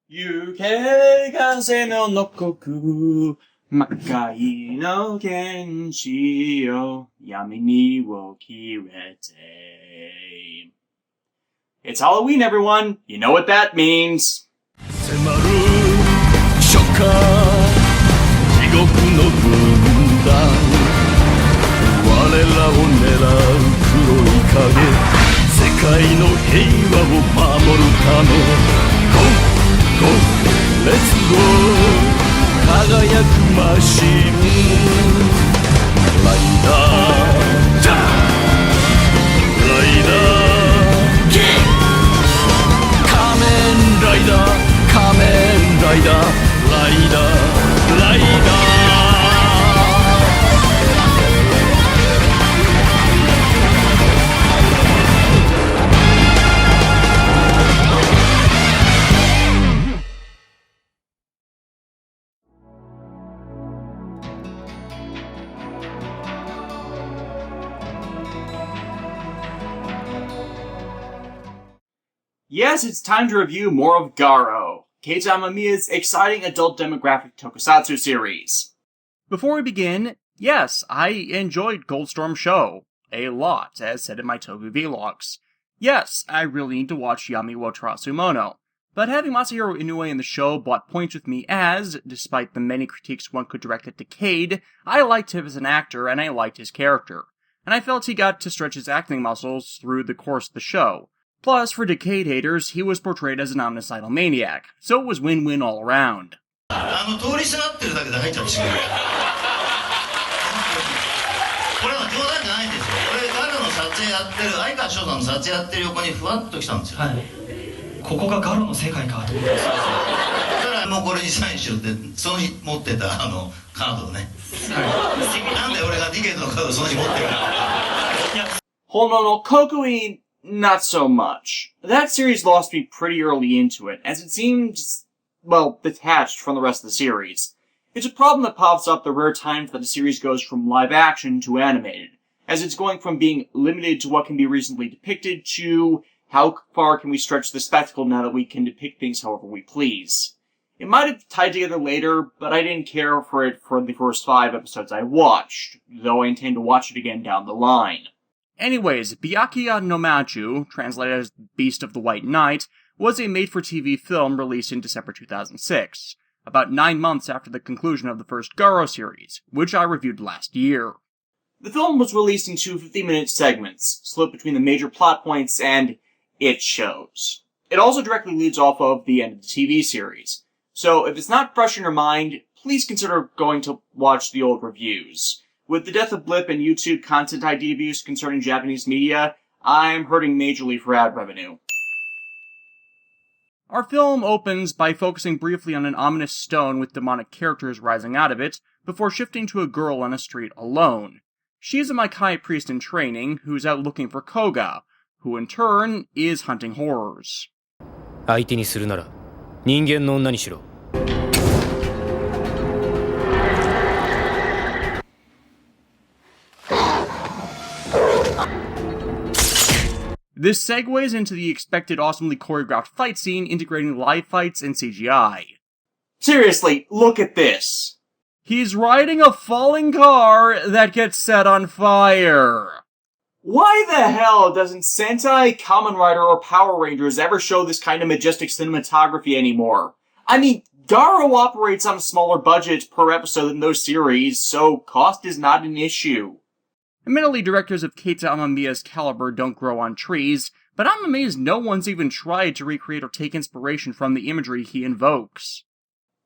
行け風の残く魔界の剣士よ闇にを切れて It's Halloween, everyone! You know what that means! 迫る初夏地獄の軍団我らを狙う黒い影世界の平和を守るため Go! Let's go! 輝くマシンライダーダーライダーキン仮面ライダー仮面ライダーライダーライダー Yes, it's time to review more of Garo, Keita Amamiya's exciting adult demographic tokusatsu series. Before we begin, yes, I enjoyed Goldstorm Show a lot, as said in my Toku vlogs. Yes, I really need to watch Yami wo Terasumono, but having Masahiro Inoue in the show bought points with me as, despite the many critiques one could direct at Decade, I liked him as an actor and I liked his character, and I felt he got to stretch his acting muscles through the course of the show. Plus, for Decade haters, he was portrayed as an omnicidal maniac, so it was win-win all around. 通りすがってるだけで入っちゃってしまう。これは冗談じゃないんですよ。これガロの撮影やってる、相川翔さんの撮影やってる横にふわっと来たんですよ。はい。ここがガロの世界かと思って。だからもうこれにサインしろってその日持ってたカードをね。はい。なんで俺がディケードのカードをその日持ってるか。Hold on, Howl-oween, not so much. That series lost me pretty early into it, as it seemed, well, detached from the rest of the series. It's a problem that pops up the rare times that a series goes from live action to animated, as it's going from being limited to what can be reasonably depicted to how far can we stretch the spectacle now that we can depict things however we please. It might have tied together later, but I didn't care for it for the first 5 episodes I watched, though I intend to watch it again down the line. Anyways, Byakuya no Maju, translated as Beast of the White Knight, was a made-for-TV film released in December 2006, about 9 months after the conclusion of the first Garo series, which I reviewed last year. The film was released in 2 50-minute segments, split between the major plot points and it shows. It also directly leads off of the end of the TV series, so if it's not fresh in your mind, please consider going to watch the old reviews. With the death of Blip and YouTube content ID abuse concerning Japanese media, I'm hurting majorly for ad revenue. Our film opens by focusing briefly on an ominous stone with demonic characters rising out of it, before shifting to a girl on a street alone. She's a Makai priest in training who's out looking for Koga, who in turn is hunting horrors. 相手にするなら人間の女にしろ。This segues into the expected awesomely choreographed fight scene integrating live fights and CGI. Seriously, look at this! He's riding a falling car that gets set on fire! Why the hell doesn't Sentai, Kamen Rider, or Power Rangers ever show this kind of majestic cinematography anymore? I mean, Garo operates on a smaller budget per episode than those series, so cost is not an issue. Admittedly, directors of Keita Amamiya's caliber don't grow on trees, but I'm amazed no one's even tried to recreate or take inspiration from the imagery he invokes.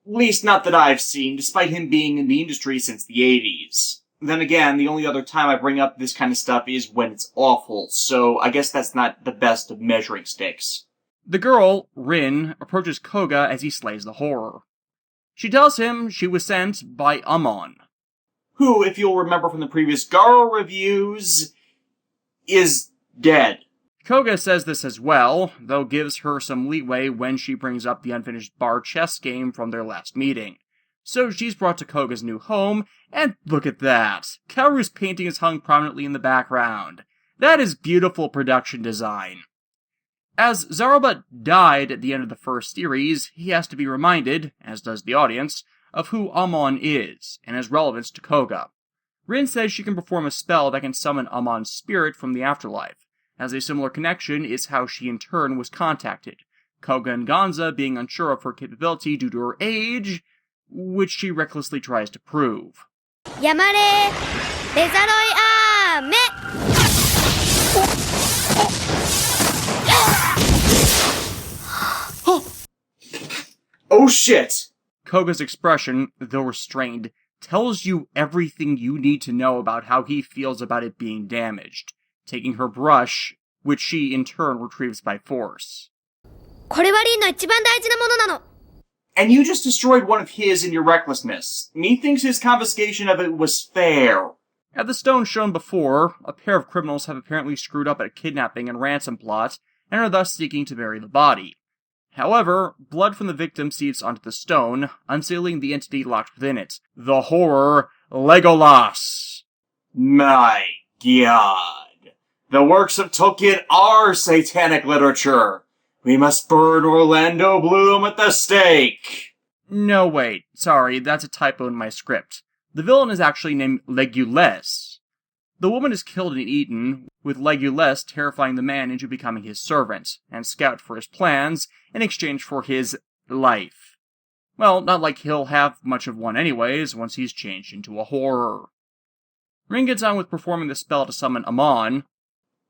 At least not that I've seen, despite him being in the industry since the 80s. Then again, the only other time I bring up this kind of stuff is when it's awful, so I guess that's not the best of measuring sticks. The girl, Rin, approaches Koga as he slays the horror. She tells him she was sent by Amon, who, if you'll remember from the previous Garo reviews, is dead. Koga says this as well, though gives her some leeway when she brings up the unfinished bar chess game from their last meeting. So she's brought to Koga's new home, and look at that! Kaoru's painting is hung prominently in the background. That is beautiful production design. As Zaruba died at the end of the first series, he has to be reminded, as does the audience, of who Amon is, and his relevance to Koga. Rin says she can perform a spell that can summon Amon's spirit from the afterlife, as a similar connection is how she in turn was contacted, Koga and Gonza being unsure of her capability due to her age, which she recklessly tries to prove. Yamare, Bezaroi Ame! Oh shit! Koga's expression, though restrained, tells you everything you need to know about how he feels about it being damaged, taking her brush, which she in turn retrieves by force. これはリンの一番大事なものなの。 And you just destroyed one of his in your recklessness. Methinks his confiscation of it was fair. At the stone shown before, a pair of criminals have apparently screwed up at a kidnapping and ransom plot, and are thus seeking to bury the body. However, blood from the victim seeps onto the stone, unsealing the entity locked within it. The horror, Legolas! My god. The works of Tolkien are satanic literature. We must burn Orlando Bloom at the stake! No, wait. Sorry, that's a typo in my script. The villain is actually named Legolas. The woman is killed and eaten, with Legolas terrifying the man into becoming his servant, and scout for his plans, in exchange for his life. Well, not like he'll have much of one anyways, once he's changed into a horror. Rin gets on with performing the spell to summon Amon,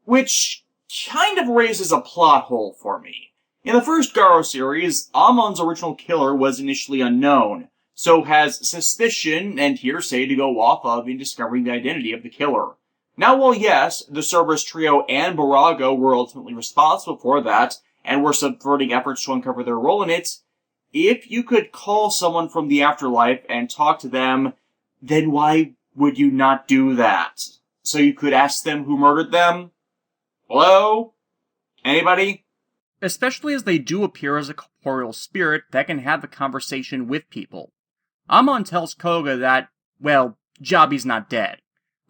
which kind of raises a plot hole for me. In the first Garo series, Amon's original killer was initially unknown, so has suspicion and hearsay to go off of in discovering the identity of the killer. Now, while yes, the Cerberus trio and Barago were ultimately responsible for that, and were subverting efforts to uncover their role in it, if you could call someone from the afterlife and talk to them, then why would you not do that? So you could ask them who murdered them? Hello? Anybody? Especially as they do appear as a corporeal spirit that can have a conversation with people. Amon tells Koga that, well, Jabi's not dead.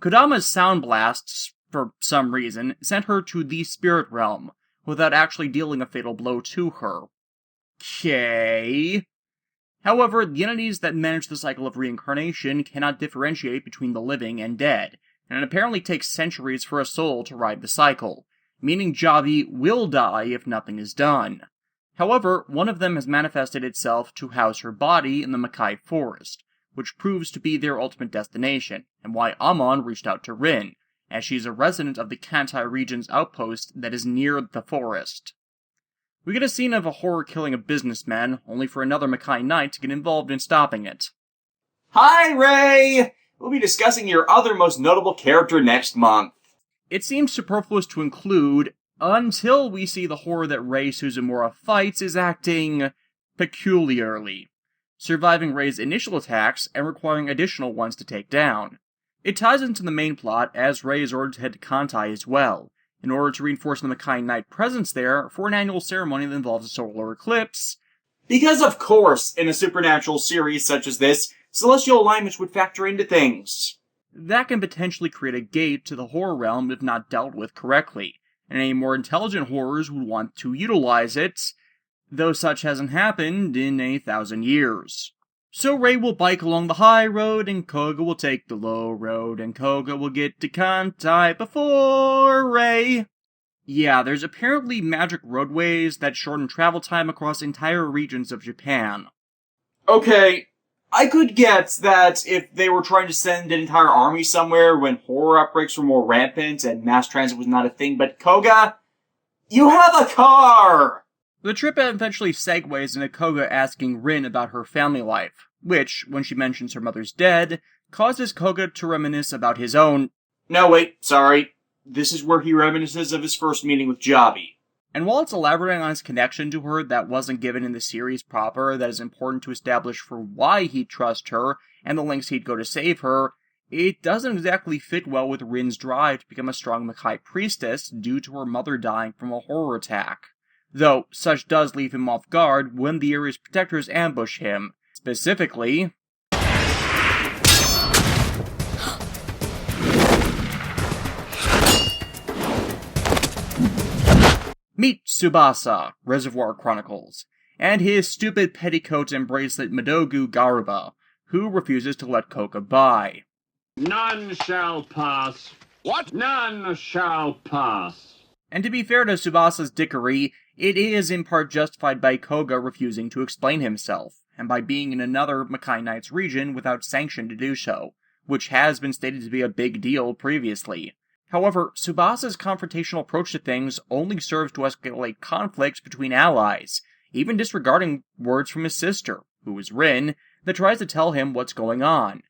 Kodama's sound blasts, for some reason, sent her to the spirit realm, without actually dealing a fatal blow to her. Okay. However, the entities that manage the cycle of reincarnation cannot differentiate between the living and dead, and it apparently takes centuries for a soul to ride the cycle, meaning Jabi will die if nothing is done. However, one of them has manifested itself to house her body in the Makai forest, which proves to be their ultimate destination, and why Amon reached out to Rin, as she is a resident of the Kantai region's outpost that is near the forest. We get a scene of a horror killing a businessman, only for another Makai knight to get involved in stopping it. Hi, Ray! We'll be discussing your other most notable character next month. It seems superfluous to include, until we see the horror that Rei Suzumura fights is acting peculiarly, surviving Rei's initial attacks and requiring additional ones to take down. It ties into the main plot as Rei is ordered to head to Kantai as well, in order to reinforce the Makai Knight presence there for an annual ceremony that involves a solar eclipse. Because of course, in a supernatural series such as this, celestial alignments would factor into things. That can potentially create a gate to the horror realm if not dealt with correctly, and any more intelligent horrors would want to utilize it, though such hasn't happened in 1,000 years. So Rei will bike along the high road, and Koga will take the low road, and Koga will get to Kantai before Rei. Yeah, there's apparently magic roadways that shorten travel time across entire regions of Japan. Okay, I could get that if they were trying to send an entire army somewhere when horror outbreaks were more rampant and mass transit was not a thing, but Koga, you have a car! The trip eventually segues into Koga asking Rin about her family life, which, when she mentions her mother's dead, causes Koga to reminisce about his own— No, wait, sorry. This is where he reminisces of his first meeting with Jabi. And while it's elaborating on his connection to her that wasn't given in the series proper, that is important to establish for why he'd trust her and the lengths he'd go to save her, it doesn't exactly fit well with Rin's drive to become a strong Makai priestess due to her mother dying from a horror attack. Though such does leave him off guard when the area's protectors ambush him. Specifically, Meet Tsubasa, Reservoir Chronicles, and his stupid petticoat and bracelet Madogu Garuba, who refuses to let Koga by. None shall pass. What? None shall pass. And to be fair to Tsubasa's dickery, it is in part justified by Koga refusing to explain himself, and by being in another Makai Knight's region without sanction to do so, which has been stated to be a big deal previously. However, Tsubasa's confrontational approach to things only serves to escalate conflicts between allies, even disregarding words from his sister, who is Rin, that tries to tell him what's going on.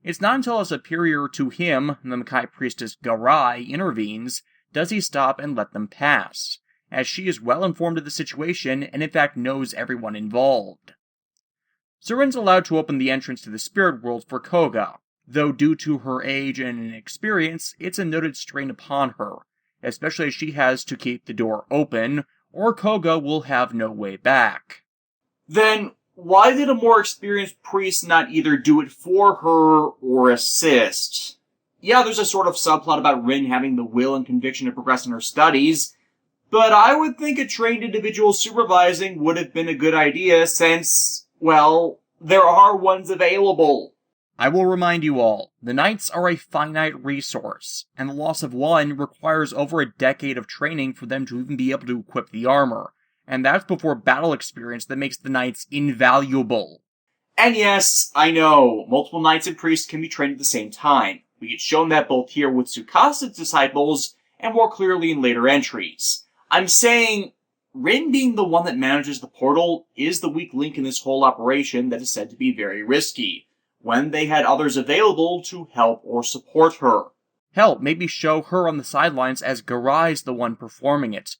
It's not until a superior to him, the Makai priestess Garai, intervenes, does he stop and let them pass, as she is well informed of the situation and in fact knows everyone involved. Rin's allowed to open the entrance to the spirit world for Koga, though due to her age and inexperience, it's a noted strain upon her, especially as she has to keep the door open, or Koga will have no way back. Then, why did a more experienced priest not either do it for her or assist? Yeah, there's a sort of subplot about Rin having the will and conviction to progress in her studies, but I would think a trained individual supervising would have been a good idea since, well, there are ones available. I will remind you all, the Knights are a finite resource, and the loss of one requires over a decade of training for them to even be able to equip the armor, and that's before battle experience that makes the Knights invaluable. And yes, I know, multiple Knights and Priests can be trained at the same time. We get shown that both here with Tsukasa's disciples, and more clearly in later entries. I'm saying, Rin being the one that manages the portal is the weak link in this whole operation that is said to be very risky, when they had others available to help or support her. Hell, maybe show her on the sidelines as Garai's the one performing it,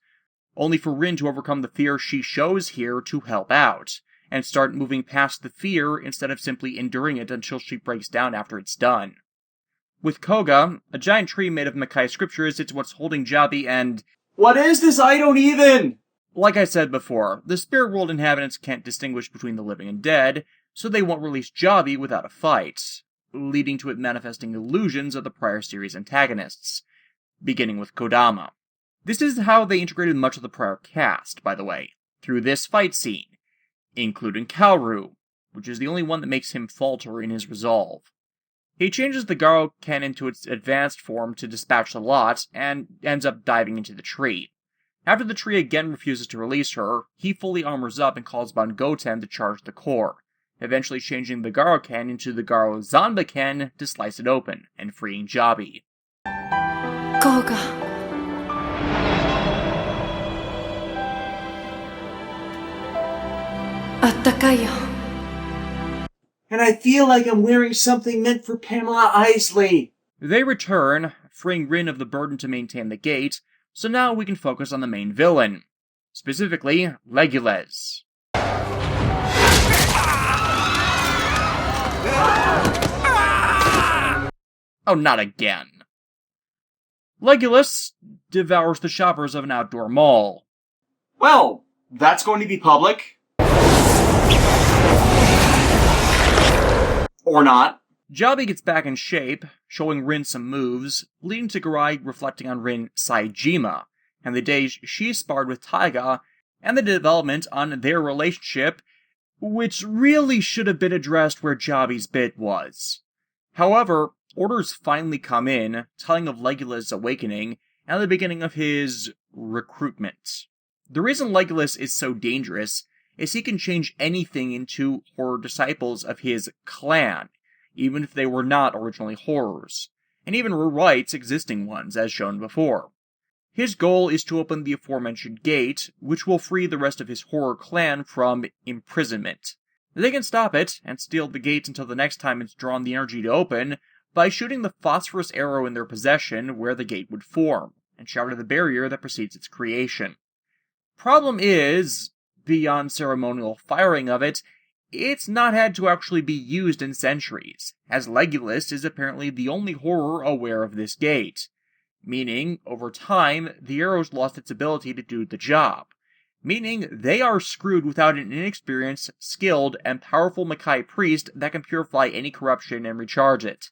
only for Rin to overcome the fear she shows here to help out, and start moving past the fear instead of simply enduring it until she breaks down after it's done. With Koga, a giant tree made of Makai scriptures, it's what's holding Jabi and... What is this? I don't even! Like I said before, the spirit world inhabitants can't distinguish between the living and dead, so they won't release Jabi without a fight, leading to it manifesting illusions of the prior series antagonists, beginning with Kodama. This is how they integrated much of the prior cast, by the way, through this fight scene, including Kaoru, which is the only one that makes him falter in his resolve. He changes the Garo cannon to its advanced form to dispatch the lot, and ends up diving into the tree. After the tree again refuses to release her, he fully armors up and calls upon Goten to charge the core, eventually changing the Garo Ken into the Garo Zanba Ken to slice it open, and freeing Jabi. Koga. Attakayo. And I feel like I'm wearing something meant for Pamela Isley. They return, freeing Rin of the burden to maintain the gate, so now we can focus on the main villain. Specifically, Legolas. Oh, not again. Legolas devours the shoppers of an outdoor mall. Well, that's going to be public. Or not. Jabi gets back in shape, showing Rin some moves, leading to Garai reflecting on Rin Saejima, and the days she sparred with Taiga, and the development on their relationship, which really should have been addressed where Jabi's bit was. However, orders finally come in, telling of Legolas' awakening, and the beginning of his recruitment. The reason Legolas is so dangerous is he can change anything into horror disciples of his clan, even if they were not originally horrors, and even rewrites existing ones, as shown before. His goal is to open the aforementioned gate, which will free the rest of his horror clan from imprisonment. They can stop it, and steal the gate until the next time it's drawn the energy to open, by shooting the phosphorus arrow in their possession where the gate would form, and shatter the barrier that precedes its creation. Problem is, beyond ceremonial firing of it, it's not had to actually be used in centuries, as Legolas is apparently the only horror aware of this gate. Meaning, over time, the arrow's lost its ability to do the job. Meaning, they are screwed without an inexperienced, skilled, and powerful Makai priest that can purify any corruption and recharge it.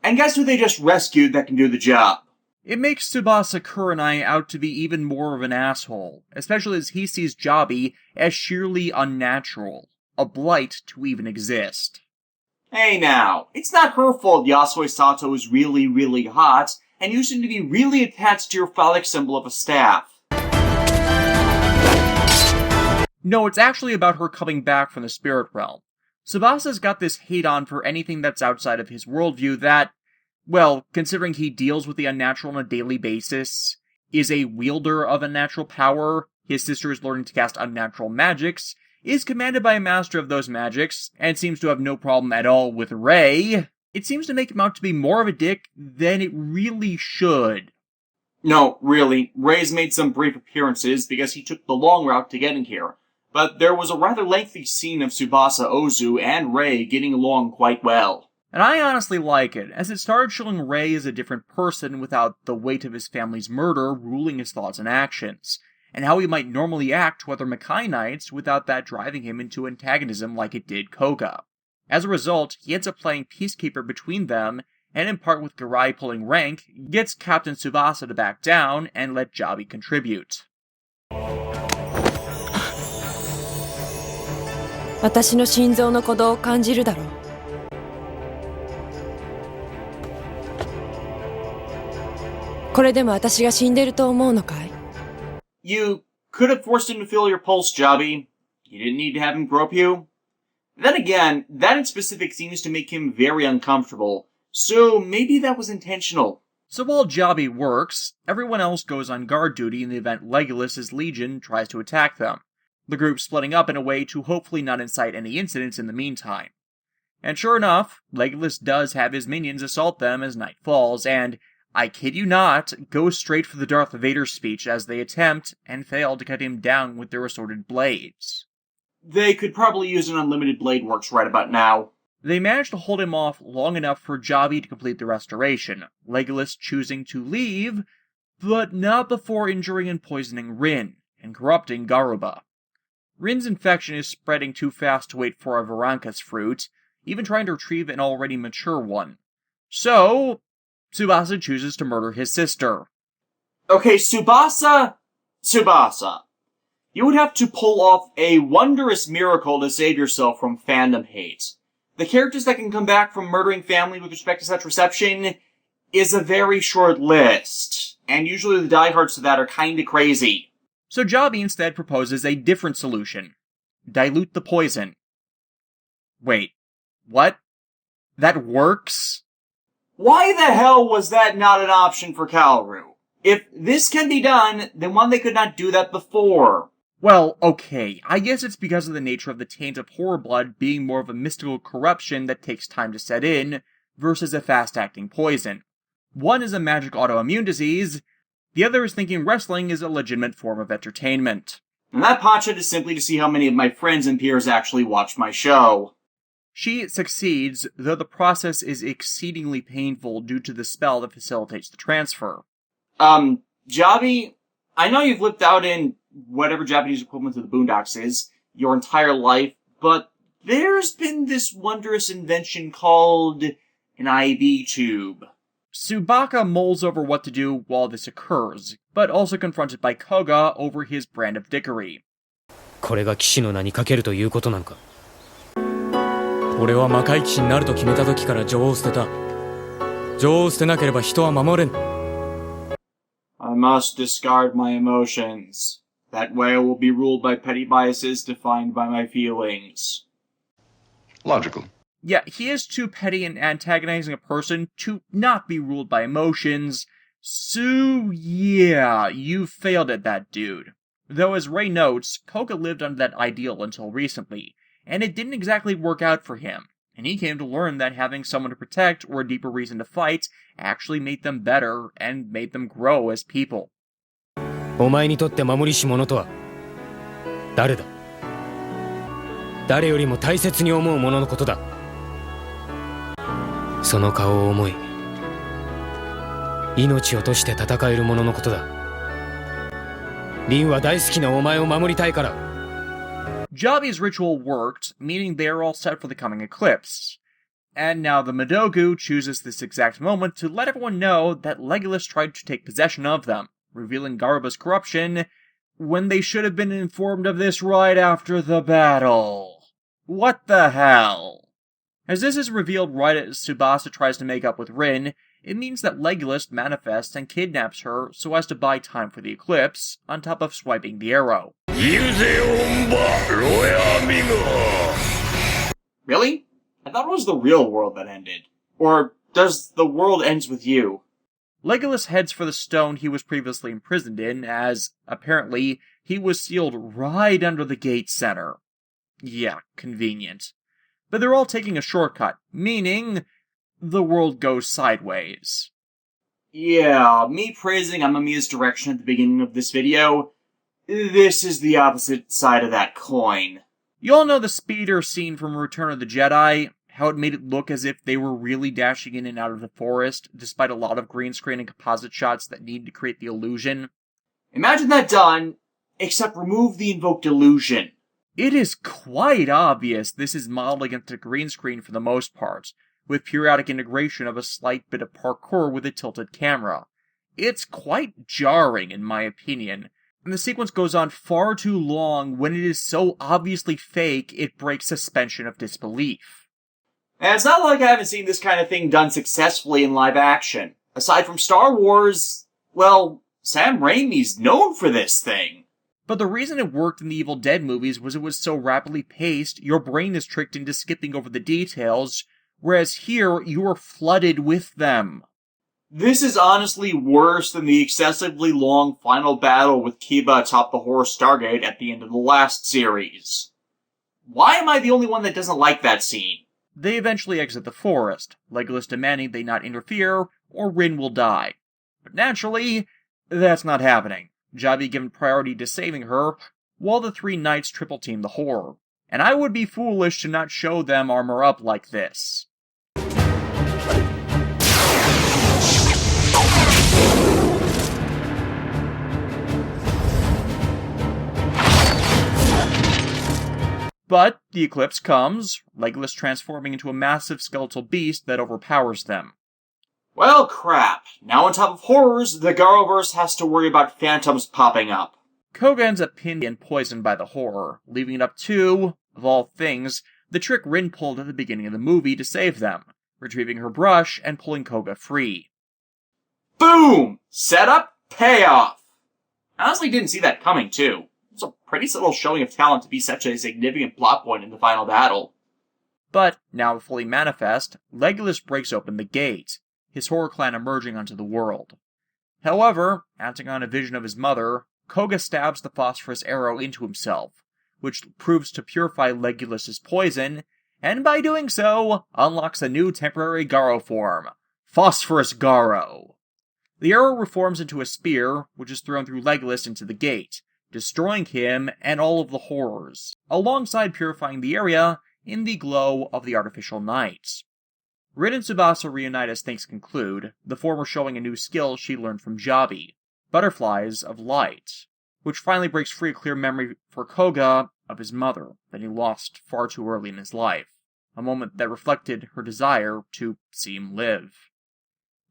And guess who they just rescued that can do the job? It makes Tsubasa Kurenai out to be even more of an asshole, especially as he sees Jabi as sheerly unnatural, a blight to even exist. Hey now, it's not her fault Yasue Sato is really, really hot, and you seem to be really attached to your phallic symbol of a staff. No, it's actually about her coming back from the spirit realm. Tsubasa's got this hate-on for anything that's outside of his worldview that, well, considering he deals with the unnatural on a daily basis, is a wielder of unnatural power, his sister is learning to cast unnatural magics, is commanded by a master of those magics, and seems to have no problem at all with Rei, it seems to make him out to be more of a dick than it really should. No, really, Rei's made some brief appearances because he took the long route to getting here, but there was a rather lengthy scene of Tsubasa Ozu and Rei getting along quite well. And I honestly like it, as it started showing Rei as a different person without the weight of his family's murder ruling his thoughts and actions, and how he might normally act to other Makai Knights without that driving him into antagonism like it did Koga. As a result, he ends up playing peacekeeper between them, and in part with Garai pulling rank, gets Captain Tsubasa to back down and let Jabi contribute. 私の心臓の鼓動を感じるだろう。これでも私が死んでると思うのかい? You could have forced him to feel your pulse, Jabi. You didn't need to have him grope you. Then again, that in specific seems to make him very uncomfortable, so maybe that was intentional. So while Jabi works, everyone else goes on guard duty in the event Legolas's legion tries to attack them, the group splitting up in a way to hopefully not incite any incidents in the meantime. And sure enough, Legolas does have his minions assault them as night falls, and, I kid you not, go straight for the Darth Vader speech as they attempt, and fail to cut him down with their assorted blades. They could probably use an unlimited blade works right about now. They manage to hold him off long enough for Jabi to complete the restoration, Legolas choosing to leave, but not before injuring and poisoning Rin, and corrupting Garuba. Rin's infection is spreading too fast to wait for a Varankas fruit, even trying to retrieve an already mature one. So, Tsubasa chooses to murder his sister. Okay, Tsubasa. You would have to pull off a wondrous miracle to save yourself from fandom hate. The characters that can come back from murdering family with respect to such reception is a very short list, and usually the diehards to that are kinda crazy. So Jabi instead proposes a different solution. Dilute the poison. Wait, what? That works? Why the hell was that not an option for Kalru? If this can be done, then why they could not do that before? Well, okay, I guess it's because of the nature of the taint of horror blood being more of a mystical corruption that takes time to set in, versus a fast-acting poison. One is a magic autoimmune disease, the other is thinking wrestling is a legitimate form of entertainment. And that potshot is simply to see how many of my friends and peers actually watch my show. She succeeds, though the process is exceedingly painful due to the spell that facilitates the transfer. Jabi, I know you've lived out in whatever Japanese equivalent to the Boondocks is your entire life, but there's been this wondrous invention called an IV tube. Tsubaka mulls over what to do while this occurs, but also confronted by Koga over his brand of dickery. これが騎士の名にかけるということなのか。俺は魔界騎士になると決めた時から情を捨てた。情を捨てなければ人は守れん。I must discard my emotions. That way I will be ruled by petty biases defined by my feelings. Logical. Yeah, he is too petty and antagonizing a person to not be ruled by emotions, so yeah, you failed at that, dude. Though as Rei notes, Koga lived under that ideal until recently, and it didn't exactly work out for him, and he came to learn that having someone to protect or a deeper reason to fight actually made them better and made them grow as people. お前にとって守りし者とは誰だ？誰よりも大切に思う者のことだ。その顔を思い、命を賭して戦える者のことだ。凛は大好きなお前を守りたいから。Jabi's ritual worked, meaning they are all set for the coming eclipse. And now the Madogu chooses this exact moment to let everyone know that Legolas tried to take possession of them, revealing Garba's corruption, when they should have been informed of this right after the battle. What the hell? As this is revealed right as Tsubasa tries to make up with Rin, it means that Legolas manifests and kidnaps her so as to buy time for the eclipse, on top of swiping the arrow. Really? I thought it was the real world that ended. Or does the world ends with you? Legolas heads for the stone he was previously imprisoned in, as, apparently, he was sealed right under the gate center. Yeah, convenient. But they're all taking a shortcut, meaning the world goes sideways. Yeah, me praising Amamiya's direction at the beginning of this video, this is the opposite side of that coin. You all know the speeder scene from Return of the Jedi, how it made it look as if they were really dashing in and out of the forest, despite a lot of green screen and composite shots that need to create the illusion? Imagine that done, except remove the invoked illusion. It is quite obvious this is modeled against a green screen for the most part, with periodic integration of a slight bit of parkour with a tilted camera. It's quite jarring, in my opinion, and the sequence goes on far too long when it is so obviously fake it breaks suspension of disbelief. And it's not like I haven't seen this kind of thing done successfully in live action. Aside from Star Wars, well, Sam Raimi's known for this thing. But the reason it worked in the Evil Dead movies was it was so rapidly paced, your brain is tricked into skipping over the details, whereas here, you are flooded with them. This is honestly worse than the excessively long final battle with Kiba atop the Horus Stargate at the end of the last series. Why am I the only one that doesn't like that scene? They eventually exit the forest, Legolas demanding they not interfere, or Rin will die. But naturally, that's not happening. Jabi given priority to saving her, while the three knights triple team the horror. And I would be foolish to not show them armor up like this. But the eclipse comes, Legolas transforming into a massive skeletal beast that overpowers them. Well, crap. Now on top of horrors, the Garoverse has to worry about phantoms popping up. Koga ends up pinned and poisoned by the horror, leaving it up to, of all things, the trick Rin pulled at the beginning of the movie to save them, retrieving her brush and pulling Koga free. Boom! Setup, payoff! I honestly didn't see that coming, too. It's a pretty subtle showing of talent to be such a significant plot point in the final battle. But, now fully manifest, Legolas breaks open the gate, his horror clan emerging onto the world. However, acting on a vision of his mother, Koga stabs the phosphorus arrow into himself, which proves to purify Legolas's poison, and by doing so, unlocks a new temporary Garo form, Phosphorus Garo. The arrow reforms into a spear, which is thrown through Legolas into the gate, destroying him and all of the horrors, alongside purifying the area in the glow of the artificial night. Rin and Tsubasa reunite as things conclude, the former showing a new skill she learned from Jabi, Butterflies of Light, which finally breaks free a clear memory for Koga of his mother that he lost far too early in his life, a moment that reflected her desire to see him live.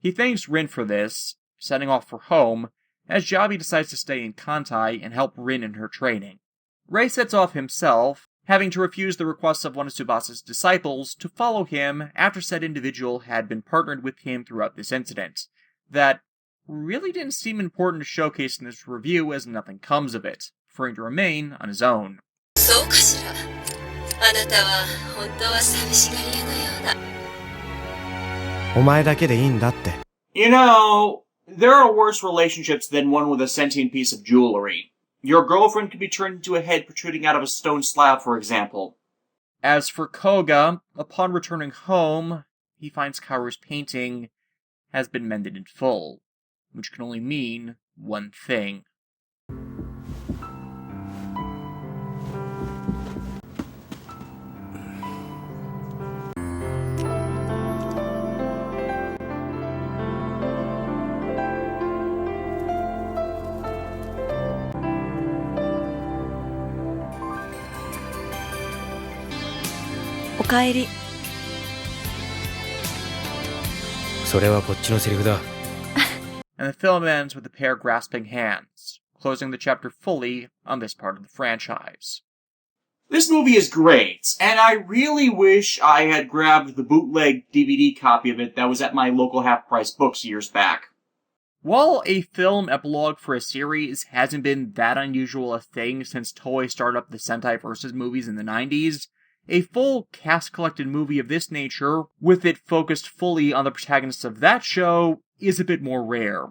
He thanks Rin for this, setting off for home, as Jabi decides to stay in Kantai and help Rin in her training. Rei sets off himself, having to refuse the request of one of Tsubasa's disciples to follow him after said individual had been partnered with him throughout this incident, that really didn't seem important to showcase in this review as nothing comes of it, preferring to remain on his own. You know, there are worse relationships than one with a sentient piece of jewelry. Your girlfriend could be turned into a head protruding out of a stone slab, for example. As for Koga, upon returning home, he finds Kaoru's painting has been mended in full, which can only mean one thing. それはこっちのセリフだ。 And the film ends with the pair grasping hands, closing the chapter fully on this part of the franchise. This movie is great, and I really wish I had grabbed the bootleg DVD copy of it that was at my local half-price books years back. While a film epilogue for a series hasn't been that unusual a thing since Toei started up the Sentai Versus movies in the 90s, a full cast-collected movie of this nature, with it focused fully on the protagonists of that show, is a bit more rare.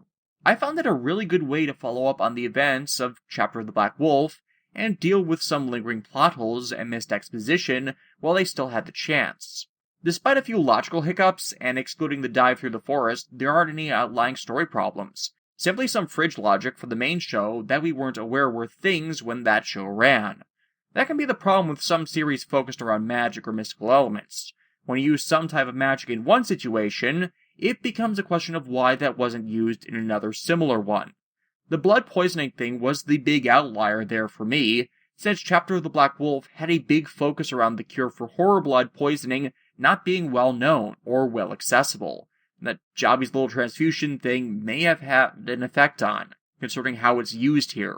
I found it a really good way to follow up on the events of Chapter of the Black Wolf, and deal with some lingering plot holes and missed exposition while they still had the chance. Despite a few logical hiccups, and excluding the dive through the forest, there aren't any outlying story problems. Simply some fridge logic for the main show that we weren't aware were things when that show ran. That can be the problem with some series focused around magic or mystical elements. When you use some type of magic in one situation, it becomes a question of why that wasn't used in another similar one. The blood poisoning thing was the big outlier there for me, since Chapter of the Black Wolf had a big focus around the cure for horror blood poisoning not being well known or well accessible, and that Jobby's little transfusion thing may have had an effect on, considering how it's used here.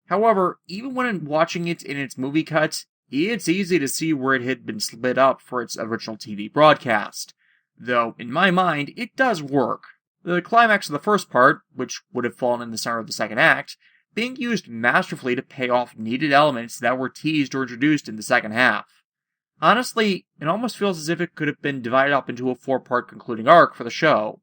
However, even when watching it in its movie cut, it's easy to see where it had been split up for its original TV broadcast, though in my mind it does work. The climax of the first part, which would have fallen in the center of the second act, being used masterfully to pay off needed elements that were teased or introduced in the second half. Honestly, it almost feels as if it could have been divided up into a 4-part concluding arc for the show.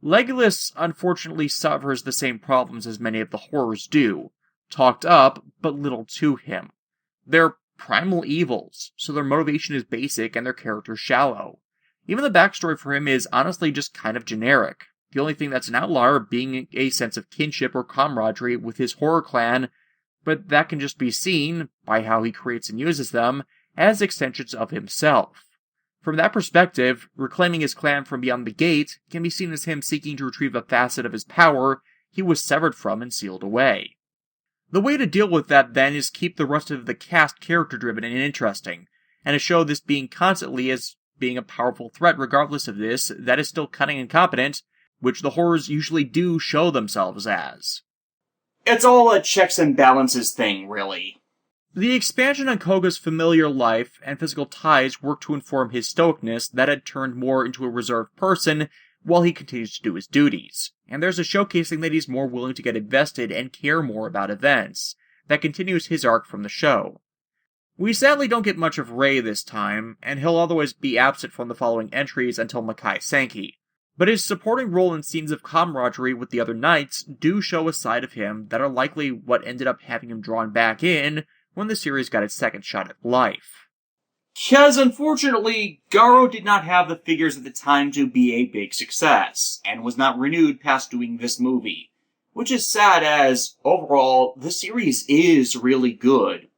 Legolas unfortunately suffers the same problems as many of the horrors do, talked up, but little to him. They're primal evils, so their motivation is basic and their characters shallow. Even the backstory for him is honestly just kind of generic. The only thing that's an outlier being a sense of kinship or camaraderie with his horror clan, but that can just be seen, by how he creates and uses them, as extensions of himself. From that perspective, reclaiming his clan from beyond the gate can be seen as him seeking to retrieve a facet of his power he was severed from and sealed away. The way to deal with that then is keep the rest of the cast character-driven and interesting, and to show this being constantly as being a powerful threat regardless of this, that is still cunning and competent, which the horrors usually do show themselves as. It's all a checks and balances thing, really. The expansion on Koga's familiar life and physical ties worked to inform his stoicness that had turned more into a reserved person while he continues to do his duties, and there's a showcasing that he's more willing to get invested and care more about events, that continues his arc from the show. We sadly don't get much of Rei this time, and he'll otherwise be absent from the following entries until Makai Sankey. But his supporting role in scenes of camaraderie with the other knights do show a side of him that are likely what ended up having him drawn back in when the series got its second shot at life. 'Cause unfortunately, Garo did not have the figures at the time to be a big success, and was not renewed past doing this movie. Which is sad as, overall, the series is really good.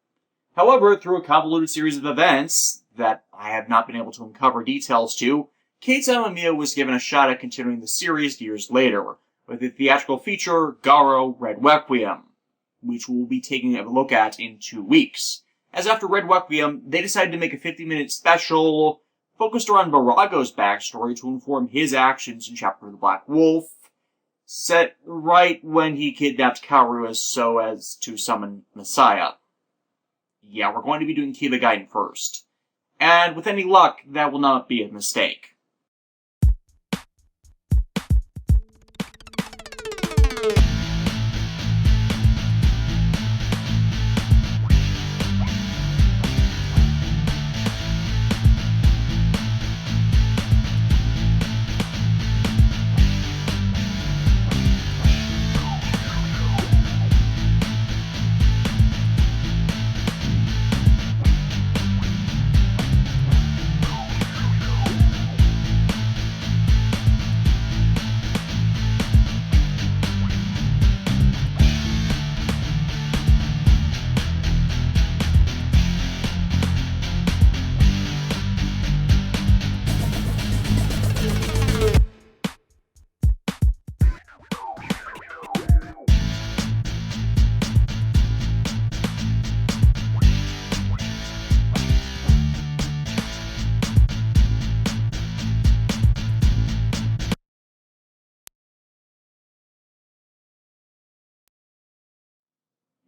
However, through a convoluted series of events that I have not been able to uncover details to, Kate Amamiya was given a shot at continuing the series years later, with the theatrical feature Garo Red Requiem, which we'll be taking a look at in 2 weeks. As after Red Requiem, they decided to make a 50-minute special focused around Barago's backstory to inform his actions in Chapter of the Black Wolf, set right when he kidnapped Kaoru so as to summon Messiah. Yeah, we're going to be doing Kiba Gaiden first. And with any luck, that will not be a mistake.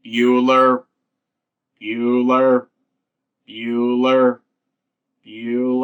Bueller. Bueller. Bueller. Bueller.